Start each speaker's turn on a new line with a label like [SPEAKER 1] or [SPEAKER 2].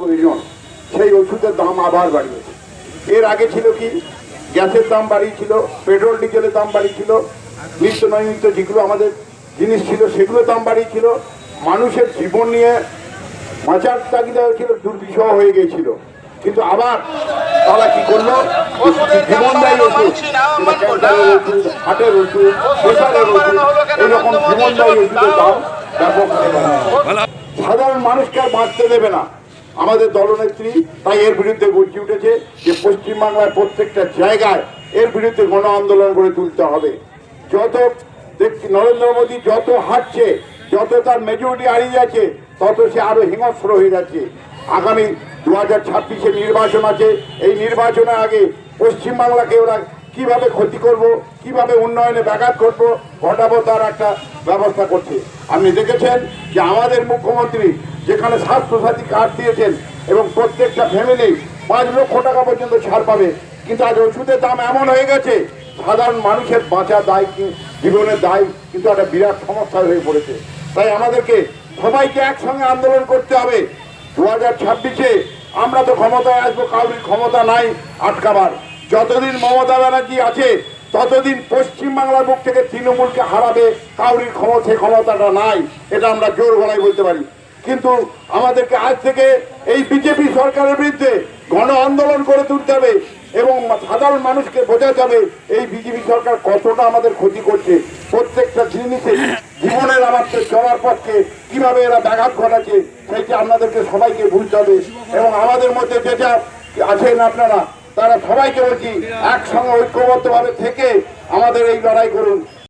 [SPEAKER 1] প্রয়োজন সেই ওষুধের দাম আবার বাড়িয়েছে। এর আগে ছিল কি, গ্যাসের দাম বাড়িয়েছিল, পেট্রোল ডিজেলের দাম বাড়িয়েছিল, নিত্য নৈমিত্য যেগুলো আমাদের জিনিস ছিল সেগুলো দাম বাড়িয়েছিল, মানুষের জীবন নিয়ে বাঁচার তাগিদা হয়েছিল, দুর্বিষহ হয়ে গিয়েছিল। কিন্তু আবার তারা কি করলো, জীবনদায়ী ওষুধ, ক্যান্সারের ওষুধ, হার্টের ওষুধ, প্রেসারের ওষুধ, এইরকম জীবনদায়ী ওষুধের দাম ব্যাপক সাধারণ মানুষকে আর বাঁচতে দেবে না আমাদের দলনেত্রী। তাই এর বিরুদ্ধে গর্জে উঠেছে যে পশ্চিমবাংলার প্রত্যেকটা জায়গায় এর বিরুদ্ধে গণ আন্দোলন করে তুলতে হবে। যত নরেন্দ্র মোদী যত হাঁটছে, যত তার মেজরিটি হারিয়ে যাচ্ছে, তত সে আরো হিংস্র হয়ে যাচ্ছে। আগামী 2026-এ নির্বাচন আছে। এই নির্বাচনের আগে পশ্চিমবাংলাকে ওরা কিভাবে ক্ষতি করব, কিভাবে উন্নয়নে ব্যাঘাত ঘটাবো তার একটা ব্যবস্থা করছে। আপনি দেখেছেন যে আমাদের মুখ্যমন্ত্রী যেখানে স্বাস্থ্যসাথী কার্ড দিয়েছেন এবং প্রত্যেকটা ফ্যামিলি 5 লক্ষ টাকা পর্যন্ত ছাড় পাবে, কিন্তু আজ ওষুধের দাম এমন হয়ে গেছে সাধারণ মানুষের বাঁচা দায়, জীবনের দায় কিন্তু একটা বিরাট সমস্যা হয়ে পড়েছে। তাই আমাদেরকে সবাইকে একসঙ্গে আন্দোলন করতে হবে। 2026-এ আমরা তো ক্ষমতায় আসবো, কারোর ক্ষমতা নাই আটকাবার। যতদিন মমতা ব্যানার্জি আছে ততদিন পশ্চিমবাংলার বুক থেকে তৃণমূলকে হারাবে কারোর ক্ষমতাটা নাই, এটা আমরা জোর গলায় বলতে পারি। কিন্তু আমাদেরকে আজ থেকে এই বিজেপি সরকারের বিরুদ্ধে গণ আন্দোলন করে তুলতে হবে এবং সাধারণ মানুষকে বোঝাতে হবে এই বিজেপি সরকার কতটা আমাদের ক্ষতি করছে। প্রত্যেকটা জিনিসে জীবনের আমাদের চলার পথকে কিভাবে এরা ব্যাঘাত ঘটাচ্ছে সেইটি আপনাদেরকে সবাইকে বুঝতে হবে। এবং আমাদের মধ্যে যেটা আছেন আপনারা, তারা সবাইকে বলছি একসঙ্গে ঐক্যবদ্ধভাবে থেকে আমাদের এই লড়াই করুন।